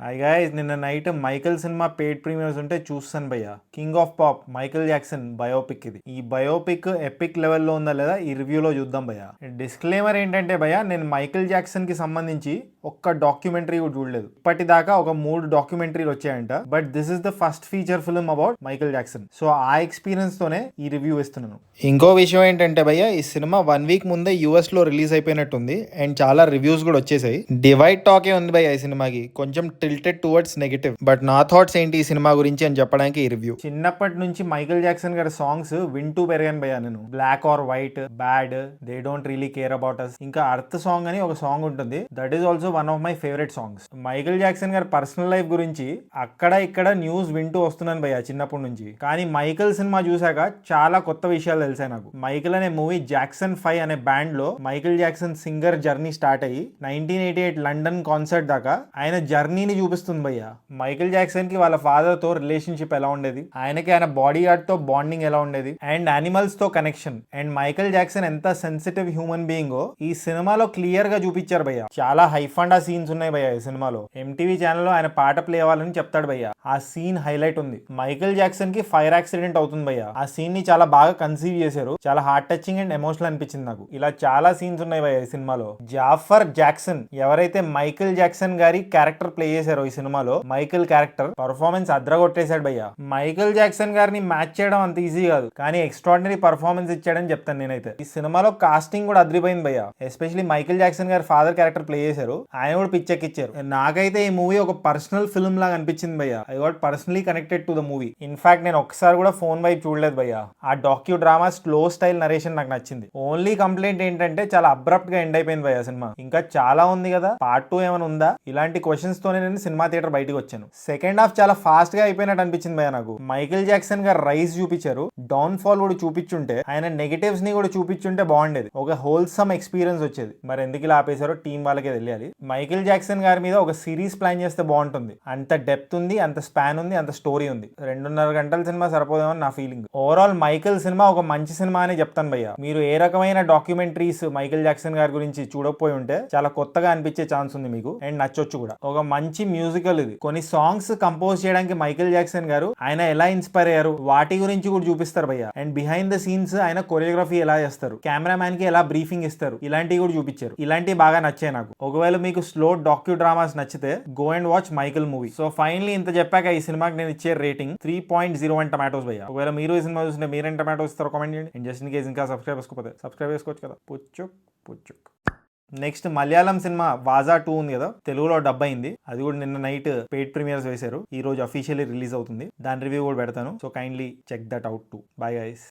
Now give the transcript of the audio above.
Hi guys, నిన్న night Michael cinema paid premieres ఉంటే చూస్తాను భయ్య. King of pop Michael Jackson biopic ఇది. ఈ బయోపిక్ ఎపిక్ లెవెల్లో ఉందా లేదా ఈ రివ్యూలో చూద్దాం భయ్య. డిస్క్లైమర్ ఏంటంటే భయ్య, నేను మైకల్ జాక్సన్ కి సంబంధించి ఒక్క డాక్యుమెంటరీ కూడా చూడలేదు. ఇప్పటిదాకా ఒక 3 డాక్యుమెంటరీలు వచ్చాయంట, but this is the first feature film about Michael Jackson. So ఆ ఎక్స్పీరియన్స్ తోనే ఈ రివ్యూ ఇస్తున్నాను. ఇంకో విషయం ఏంటంటే భయ్య, ఈ సినిమా 1 వీక్ ముందే యూఎస్ లో రిలీజ్ అయిపోయినట్టుంది అండ్ చాలా రివ్యూస్ కూడా వచ్చేసాయి. డివైడ్ టాకే ఉంది భయ్య ఈ సినిమాకి, కొంచెం టిల్టెడ్ టువర్డ్స్ నెగటివ్. బట్ నా థాట్స్ ఏంటి ఈ సినిమా గురించి అని చెప్పడానికి ఈ రివ్యూ. చిన్నప్పటి నుంచి మైకల్ జాక్సన్ గారి సాంగ్స్ వింటూ పెరిగాను భయ్య నేను. Black or white, bad, they don't really care about us, ఇంకా అర్త్ సాంగ్ అని ఒక సాంగ్ ఉంటుంది. That is also one of my favourite songs. Michael Jackson గారి పర్సనల్ లైఫ్ గురించి అక్కడ ఇక్కడ న్యూస్ వింటూ వస్తున్నాను భయ్య చిన్నప్పటి నుంచి. కానీ మైకల్ సినిమా చూసాక చాలా కొత్త విషయాలు తెలిసాయి నాకు. మైకల్ అనే మూవీ జాక్సన్ 5 అనే బ్యాండ్ లో Michael Jackson singer journey start అయ్యి 1988 లండన్ కాన్సర్ట్ దాకా ఆయన జర్నీని చూపిస్తుంది భయ్య. మైకల్ జాక్సన్ కి వాళ్ళ ఫాదర్ తో రిలేషన్షిప్ ఎలా ఉండేది, ఆయనకి ఆయన బాడీ గార్డ్ తో బాండింగ్ ఎలా ఉండేది, అండ్ యానిమల్స్ తో కనెక్షన్, అండ్ మైకల్ జాక్సన్ ఎంత సెన్సిటివ్ హ్యూమన్ బీయింగ్ ఈ సినిమాలో క్లియర్ గా చూపించారు భయ్య. చాలా హైఫండా సీన్స్ ఉన్నాయి భయ్య ఈ సినిమాలో. ఎంటీవీ ఛానల్ లో ఆయన పాట ప్లే అవ్వాలని చెప్తాడు భయ్య. ఆ సీన్ హైలైట్ ఉంది. మైకల్ జాక్సన్ కి ఫైర్ యాక్సిడెంట్ అవుతుంది భయ్య. ఆ సీన్ ని చాలా బాగా కన్సీవ్ చేశారు. చాలా హార్ట్ టచింగ్ అండ్ ఎమోషనల్ అనిపించింది నాకు. ఇలా చాలా సీన్స్ ఉన్నాయి భయ్య ఈ సినిమాలో. జాఫర్ జాక్సన్ ఎవరైతే మైకల్ జాక్సన్ గారి క్యారెక్టర్ ప్లే చేశారో ఈ సినిమాలో, మైకల్ క్యారెక్టర్ పర్ఫార్మెన్స్ అద్రగొట్టేశాడు భయ్య. మైకల్ జాక్సన్ గారిని మ్యాచ్ చేయడం అంత ఈజీ కాదు, కానీ ఎక్స్ట్రాడినరీ పర్ఫార్మెన్స్ ఇచ్చాడని చెప్తాను నేనైతే. ఈ సినిమాలో కాస్టింగ్ కూడా అద్రిపోయింది భయ్య. ఎస్పెషల్లీ మైకల్ జాక్సన్ గారి ఫాదర్ క్యారెక్టర్ ప్లే చేశారు, ఆయన కూడా పిచ్చెక్కిచ్చారు. నాకైతే ఈ మూవీ ఒక పర్సనల్ ఫిల్మ్ లాగా అనిపించింది భయ్య. I got personally connected to the movie. In fact నేను ఒక్కసారి కూడా ఫోన్ వైపు చూడలేదు భయ్య. ఆ డాక్యూ డ్రామా స్లో స్టైల్ నరేషన్ నాకు నచ్చింది. ఓన్లీ కంప్లైంట్ ఏంటంటే చాలా అబ్రప్ట్ గా ఎండ్ అయిపోయింది భయ్య సినిమా. ఇంకా చాలా ఉంది కదా, పార్ట్ 2 ఏమైనా ఉందా, ఇలాంటి క్వశ్చన్స్ తోనే నేను సినిమా థియేటర్ బయటకు వచ్చాను. సెకండ్ హాఫ్ చాలా ఫాస్ట్ గా అయిపోయినట్టు అనిపించింది భయ్య నాకు. మైకల్ జాక్సన్ గారు రైజ్ చూపించారు, డౌన్ ఫాల్ కూడా చూపించుంటే, ఆయన నెగటివ్స్ ని కూడా చూపించుంటే బాగుండేది. ఒక హోల్సమ్ ఎక్స్పీరియన్స్ వచ్చేది. మరి ఎందుకు ఇలా ఆపేశారో టీం వాళ్ళకే తెలియాలి. మైకల్ జాక్సన్ గారి మీద ఒక సిరీస్ ప్లాన్ చేస్తే బాగుంటుంది. అంత డెప్త్ ఉంది, అంత స్పాన్ ఉంది, అంత స్టోరీ ఉంది. 2.5 గంటల సినిమా సరిపోదేమో నా ఫీలింగ్. ఓవరాల్ మైకల్ సినిమా ఒక మంచి సినిమా అని చెప్తాను భయ్య. మీరు ఏ రకమైన డాక్యుమెంటరీస్ మైకల్ జాక్సన్ గారి గురించి చూడకపోయి ఉంటే చాలా కొత్తగా అనిపించే ఛాన్స్ ఉంది మీకు, అండ్ నచ్చొచ్చు కూడా. ఒక మంచి మ్యూజికల్ ఇది. కొన్ని సాంగ్స్ కంపోజ్ చేయడానికి మైకల్ జాక్సన్ గారు ఆయన ఎలా ఇన్స్పైర్ అయ్యారు వాటి గురించి కూడా చూపిస్తారు భయ్య. అండ్ బిహైండ్ ద సీన్స్ ఆయన కొరియోగ్రఫీ ఎలా చేస్తారు, కెమెరామ్యాన్ కి ఎలా బ్రీఫింగ్ ఇస్తారు, ఇలాంటివి కూడా చూపించారు. ఇలాంటివి బాగా నచ్చాయి నాకు. ఒకవేళ మీకు స్లో డాక్యూ డ్రామాస్ నచ్చితే go and watch Michael movie. So finally ఇంత చెప్పాక ఈ సినిమాకి నేను ఇచ్చే రేటింగ్ 3.01 టమాటోస్ భయ్య. ఒకవేళ మీరు ఈ సినిమా చూస్తుంటే మీరేం టమాటోస్ ఇస్తారో కామెంట్ చేయండి. అండ్ జస్ట్ ఇన్ కేస్ ఇంకా సబ్స్క్రైబ్ చేసుకోకపోతే సబ్స్క్రైబ్ చేసుకోవచ్చు కదా. పుచ్చుక్ పుచ్చుక్. నెక్స్ట్ మలయాళం సినిమా వాజా 2 ఉంది కదా, తెలుగులో డబ్ అయింది. అది కూడా నిన్న నైట్ పెయిడ్ ప్రీమియర్స్ వేశారు. ఈ రోజు అఫీషియల్లీ రిలీజ్ అవుతుంది. దాని రివ్యూ కూడా పెడతాను. So kindly check that out too. Bye guys.